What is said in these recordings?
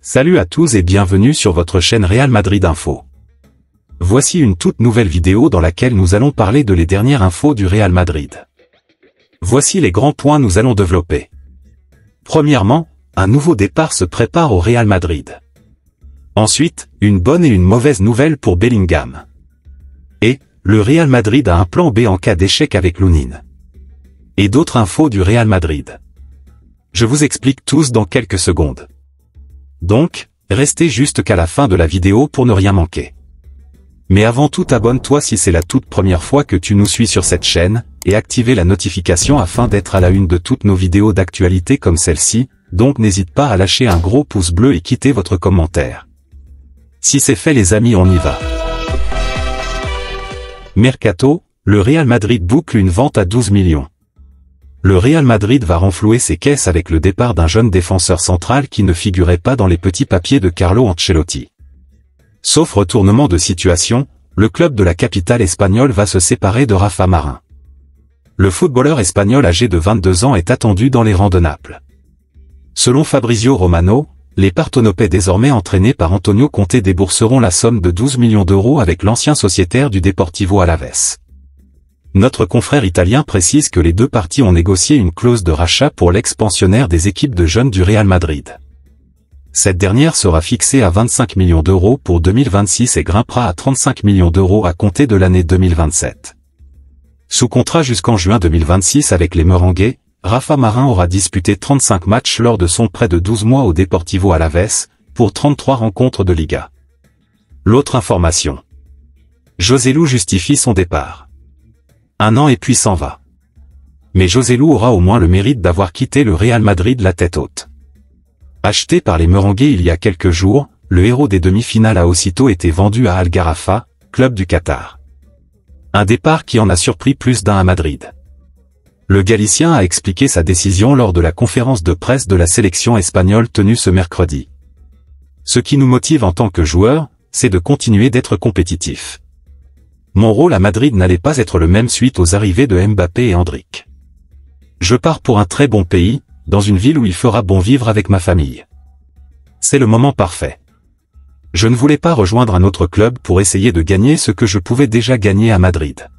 Salut à tous et bienvenue sur votre chaîne Real Madrid Info. Voici une toute nouvelle vidéo dans laquelle nous allons parler de les dernières infos du Real Madrid. Voici les grands points nous allons développer. Premièrement, un nouveau départ se prépare au Real Madrid. Ensuite, une bonne et une mauvaise nouvelle pour Bellingham. Et, le Real Madrid a un plan B en cas d'échec avec Lunin. Et d'autres infos du Real Madrid. Je vous explique tous dans quelques secondes. Donc, restez juste qu'à la fin de la vidéo pour ne rien manquer. Mais avant tout, abonne-toi si c'est la toute première fois que tu nous suis sur cette chaîne, et activez la notification afin d'être à la une de toutes nos vidéos d'actualité comme celle-ci, donc n'hésite pas à lâcher un gros pouce bleu et quitter votre commentaire. Si c'est fait les amis, on y va. Mercato, le Real Madrid boucle une vente à 12 millions. Le Real Madrid va renflouer ses caisses avec le départ d'un jeune défenseur central qui ne figurait pas dans les petits papiers de Carlo Ancelotti. Sauf retournement de situation, le club de la capitale espagnole va se séparer de Rafa Marin. Le footballeur espagnol âgé de 22 ans est attendu dans les rangs de Naples. Selon Fabrizio Romano, les Partenopais désormais entraînés par Antonio Conte débourseront la somme de 12 millions d'euros avec l'ancien sociétaire du Deportivo Alavés. Notre confrère italien précise que les deux parties ont négocié une clause de rachat pour l'ex-pensionnaire des équipes de jeunes du Real Madrid. Cette dernière sera fixée à 25 millions d'euros pour 2026 et grimpera à 35 millions d'euros à compter de l'année 2027. Sous contrat jusqu'en juin 2026 avec les Merengues, Rafa Marin aura disputé 35 matchs lors de son prêt de 12 mois au Deportivo Alavés, pour 33 rencontres de Liga. L'autre information. Joselu justifie son départ. 1 an et puis s'en va. Mais Joselu aura au moins le mérite d'avoir quitté le Real Madrid la tête haute. Acheté par les Merengues il y a quelques jours, le héros des demi-finales a aussitôt été vendu à Al Gharafa, club du Qatar. Un départ qui en a surpris plus d'un à Madrid. Le Galicien a expliqué sa décision lors de la conférence de presse de la sélection espagnole tenue ce mercredi. Ce qui nous motive en tant que joueur, c'est de continuer d'être compétitif. Mon rôle à Madrid n'allait pas être le même suite aux arrivées de Mbappé et Endrick. Je pars pour un très bon pays, dans une ville où il fera bon vivre avec ma famille. C'est le moment parfait. Je ne voulais pas rejoindre un autre club pour essayer de gagner ce que je pouvais déjà gagner à Madrid.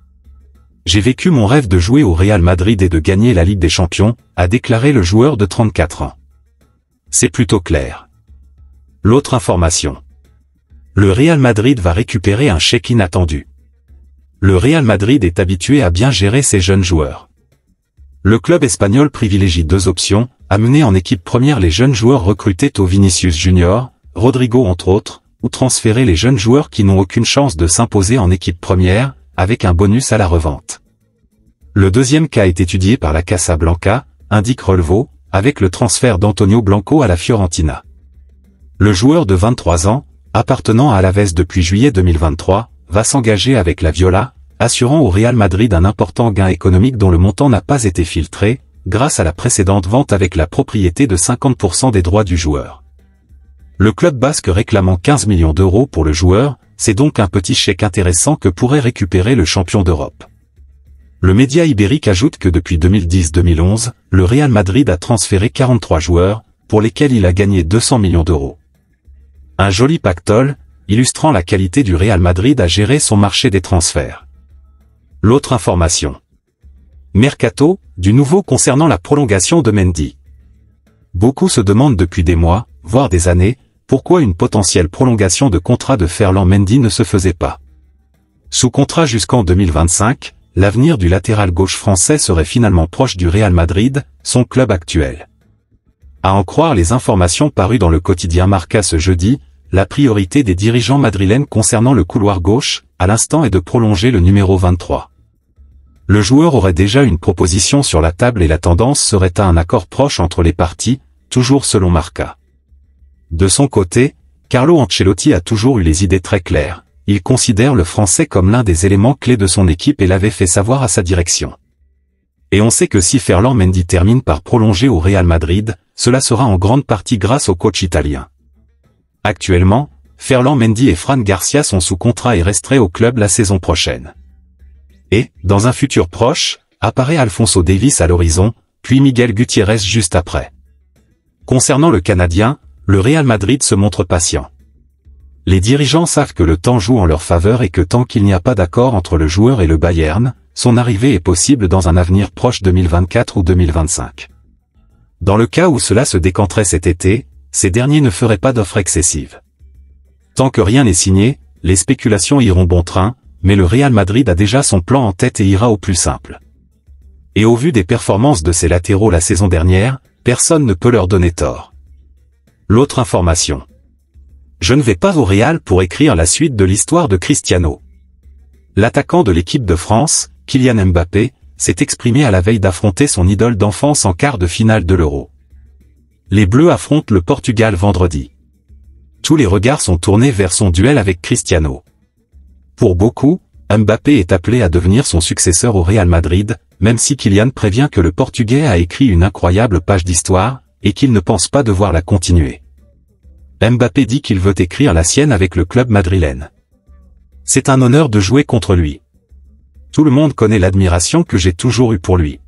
J'ai vécu mon rêve de jouer au Real Madrid et de gagner la Ligue des Champions, a déclaré le joueur de 34 ans. C'est plutôt clair. L'autre information. Le Real Madrid va récupérer un chèque inattendu. Le Real Madrid est habitué à bien gérer ses jeunes joueurs. Le club espagnol privilégie deux options, amener en équipe première les jeunes joueurs recrutés au Vinicius Junior, Rodrigo entre autres, ou transférer les jeunes joueurs qui n'ont aucune chance de s'imposer en équipe première, avec un bonus à la revente. Le deuxième cas est étudié par la Casa Blanca, indique Relevo, avec le transfert d'Antonio Blanco à la Fiorentina. Le joueur de 23 ans, appartenant à Alavés depuis juillet 2023, va s'engager avec la Viola, assurant au Real Madrid un important gain économique dont le montant n'a pas été filtré, grâce à la précédente vente avec la propriété de 50% des droits du joueur. Le club basque réclamant 15 millions d'euros pour le joueur, c'est donc un petit chèque intéressant que pourrait récupérer le champion d'Europe. Le média ibérique ajoute que depuis 2010-2011, le Real Madrid a transféré 43 joueurs, pour lesquels il a gagné 200 millions d'euros. Un joli pactole, illustrant la qualité du Real Madrid à gérer son marché des transferts. L'autre information. Mercato, du nouveau concernant la prolongation de Mendy. Beaucoup se demandent depuis des mois, voire des années, pourquoi une potentielle prolongation de contrat de Ferland Mendy ne se faisait pas. Sous contrat jusqu'en 2025, l'avenir du latéral gauche français serait finalement proche du Real Madrid, son club actuel. À en croire les informations parues dans le quotidien Marca ce jeudi, la priorité des dirigeants madrilènes concernant le couloir gauche, à l'instant est de prolonger le numéro 23. Le joueur aurait déjà une proposition sur la table et la tendance serait à un accord proche entre les parties, toujours selon Marca. De son côté, Carlo Ancelotti a toujours eu les idées très claires, il considère le Français comme l'un des éléments clés de son équipe et l'avait fait savoir à sa direction. Et on sait que si Ferland Mendy termine par prolonger au Real Madrid, cela sera en grande partie grâce au coach italien. Actuellement, Ferland Mendy et Fran Garcia sont sous contrat et resteraient au club la saison prochaine. Et, dans un futur proche, apparaît Alphonso Davies à l'horizon, puis Miguel Gutiérrez juste après. Concernant le Canadien, le Real Madrid se montre patient. Les dirigeants savent que le temps joue en leur faveur et que tant qu'il n'y a pas d'accord entre le joueur et le Bayern, son arrivée est possible dans un avenir proche 2024 ou 2025. Dans le cas où cela se décanterait cet été, ces derniers ne feraient pas d'offres excessives. Tant que rien n'est signé, les spéculations iront bon train, mais le Real Madrid a déjà son plan en tête et ira au plus simple. Et au vu des performances de ses latéraux la saison dernière, personne ne peut leur donner tort. L'autre information. Je ne vais pas au Real pour écrire la suite de l'histoire de Cristiano. L'attaquant de l'équipe de France, Kylian Mbappé, s'est exprimé à la veille d'affronter son idole d'enfance en quart de finale de l'Euro. Les Bleus affrontent le Portugal vendredi. Tous les regards sont tournés vers son duel avec Cristiano. Pour beaucoup, Mbappé est appelé à devenir son successeur au Real Madrid, même si Kylian prévient que le Portugais a écrit une incroyable page d'histoire, et qu'il ne pense pas devoir la continuer. Mbappé dit qu'il veut écrire la sienne avec le club madrilène. C'est un honneur de jouer contre lui. Tout le monde connaît l'admiration que j'ai toujours eue pour lui.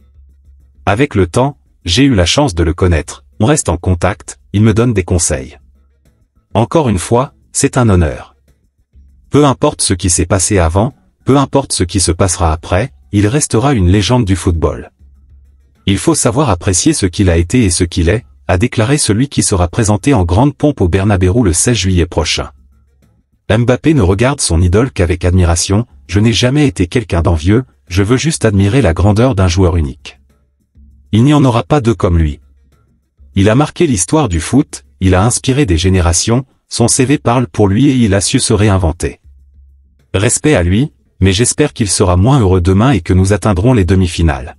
Avec le temps, j'ai eu la chance de le connaître, on reste en contact, il me donne des conseils. Encore une fois, c'est un honneur. Peu importe ce qui s'est passé avant, peu importe ce qui se passera après, il restera une légende du football. Il faut savoir apprécier ce qu'il a été et ce qu'il est, a déclaré celui qui sera présenté en grande pompe au Bernabéu le 16 juillet prochain. Mbappé ne regarde son idole qu'avec admiration, je n'ai jamais été quelqu'un d'envieux, je veux juste admirer la grandeur d'un joueur unique. Il n'y en aura pas deux comme lui. Il a marqué l'histoire du foot, il a inspiré des générations, son CV parle pour lui et il a su se réinventer. Respect à lui, mais j'espère qu'il sera moins heureux demain et que nous atteindrons les demi-finales.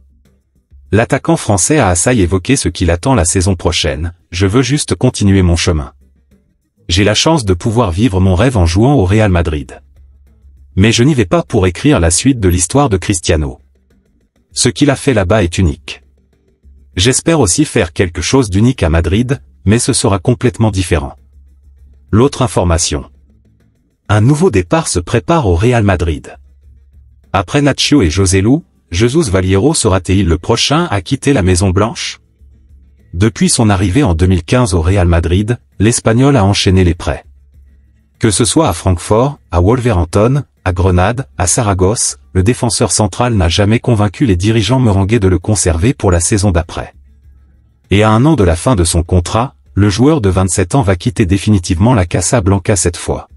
L'attaquant français a assez évoqué ce qu'il attend la saison prochaine, je veux juste continuer mon chemin. J'ai la chance de pouvoir vivre mon rêve en jouant au Real Madrid. Mais je n'y vais pas pour écrire la suite de l'histoire de Cristiano. Ce qu'il a fait là-bas est unique. J'espère aussi faire quelque chose d'unique à Madrid, mais ce sera complètement différent. L'autre information. Un nouveau départ se prépare au Real Madrid. Après Nacho et Joselu, Jesus Valiero sera-t-il le prochain à quitter la Maison Blanche? Depuis son arrivée en 2015 au Real Madrid, l'Espagnol a enchaîné les prêts. Que ce soit à Francfort, à Wolverhampton, à Grenade, à Saragosse, le défenseur central n'a jamais convaincu les dirigeants merengues de le conserver pour la saison d'après. Et à un an de la fin de son contrat, le joueur de 27 ans va quitter définitivement la Casa Blanca cette fois.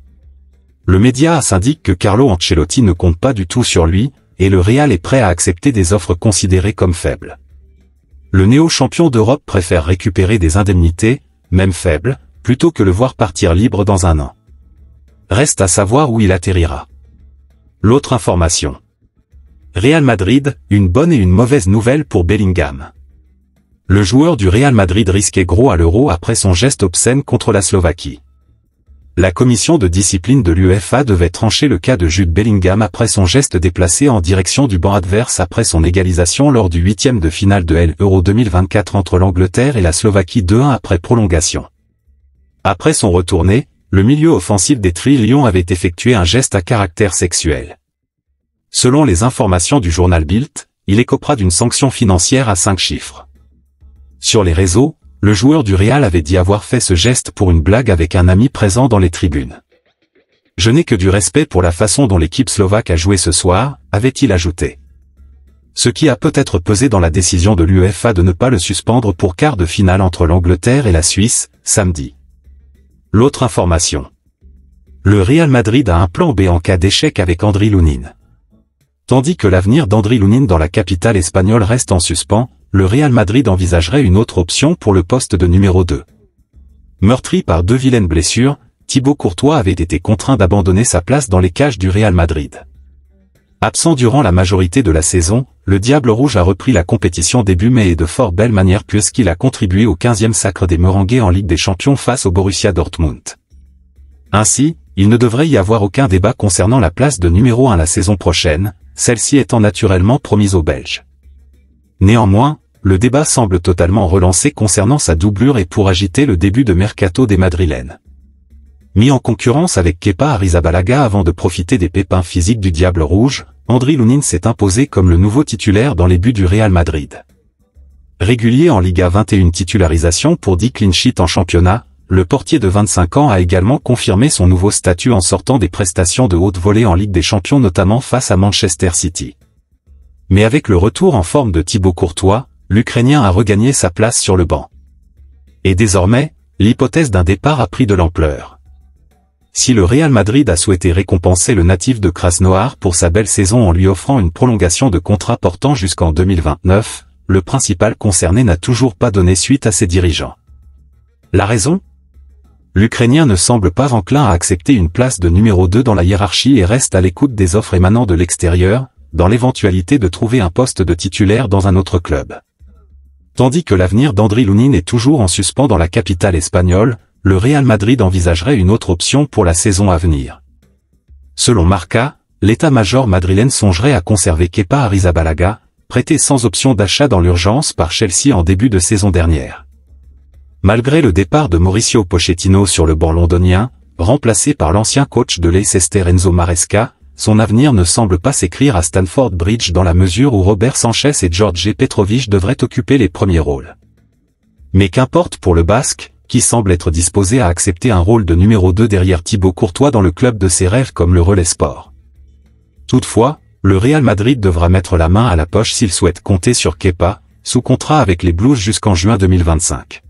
Le média AS indique que Carlo Ancelotti ne compte pas du tout sur lui, et le Real est prêt à accepter des offres considérées comme faibles. Le néo-champion d'Europe préfère récupérer des indemnités, même faibles, plutôt que le voir partir libre dans un an. Reste à savoir où il atterrira. L'autre information. Real Madrid, une bonne et une mauvaise nouvelle pour Bellingham. Le joueur du Real Madrid risquait gros à l'Euro après son geste obscène contre la Slovaquie. La commission de discipline de l'UEFA devait trancher le cas de Jude Bellingham après son geste déplacé en direction du banc adverse après son égalisation lors du 8e de finale de l'Euro 2024 entre l'Angleterre et la Slovaquie 2-1 après prolongation. Après son retourné, le milieu offensif des Tri-Lions avait effectué un geste à caractère sexuel. Selon les informations du journal Bild, il écopera d'une sanction financière à 5 chiffres. Sur les réseaux, le joueur du Real avait dit avoir fait ce geste pour une blague avec un ami présent dans les tribunes. Je n'ai que du respect pour la façon dont l'équipe slovaque a joué ce soir, avait-il ajouté. Ce qui a peut-être pesé dans la décision de l'UEFA de ne pas le suspendre pour quart de finale entre l'Angleterre et la Suisse, samedi. L'autre information. Le Real Madrid a un plan B en cas d'échec avec Andriy Lunin. Tandis que l'avenir d'Andriy Lunin dans la capitale espagnole reste en suspens, le Real Madrid envisagerait une autre option pour le poste de numéro 2. Meurtri par 2 vilaines blessures, Thibaut Courtois avait été contraint d'abandonner sa place dans les cages du Real Madrid. Absent durant la majorité de la saison, le Diable Rouge a repris la compétition début mai et de fort belle manière puisqu'il a contribué au 15e sacre des Merengues en Ligue des Champions face au Borussia Dortmund. Ainsi, il ne devrait y avoir aucun débat concernant la place de numéro 1 la saison prochaine, celle-ci étant naturellement promise aux Belges. Néanmoins, le débat semble totalement relancé concernant sa doublure et pour agiter le début de mercato des Madrilènes. Mis en concurrence avec Kepa Arrizabalaga avant de profiter des pépins physiques du Diable Rouge, Andriy Lunin s'est imposé comme le nouveau titulaire dans les buts du Real Madrid. Régulier en Liga 21 titularisation pour 10 clean sheets en championnat, le portier de 25 ans a également confirmé son nouveau statut en sortant des prestations de haute volée en Ligue des Champions notamment face à Manchester City. Mais avec le retour en forme de Thibaut Courtois, l'Ukrainien a regagné sa place sur le banc. Et désormais, l'hypothèse d'un départ a pris de l'ampleur. Si le Real Madrid a souhaité récompenser le natif de Krasnodar pour sa belle saison en lui offrant une prolongation de contrat portant jusqu'en 2029, le principal concerné n'a toujours pas donné suite à ses dirigeants. La raison ? L'Ukrainien ne semble pas enclin à accepter une place de numéro 2 dans la hiérarchie et reste à l'écoute des offres émanant de l'extérieur, dans l'éventualité de trouver un poste de titulaire dans un autre club. Tandis que l'avenir d'Andriy Lunin est toujours en suspens dans la capitale espagnole, le Real Madrid envisagerait une autre option pour la saison à venir. Selon Marca, l'état-major madrilène songerait à conserver Kepa Arrizabalaga, prêté sans option d'achat dans l'urgence par Chelsea en début de saison dernière. Malgré le départ de Mauricio Pochettino sur le banc londonien, remplacé par l'ancien coach de Leicester Enzo Maresca, son avenir ne semble pas s'écrire à Stamford Bridge dans la mesure où Robert Sanchez et George Petrovic devraient occuper les premiers rôles. Mais qu'importe pour le Basque, qui semble être disposé à accepter un rôle de numéro 2 derrière Thibaut Courtois dans le club de ses rêves comme le Relais Sport. Toutefois, le Real Madrid devra mettre la main à la poche s'il souhaite compter sur Kepa, sous contrat avec les Blues jusqu'en juin 2025.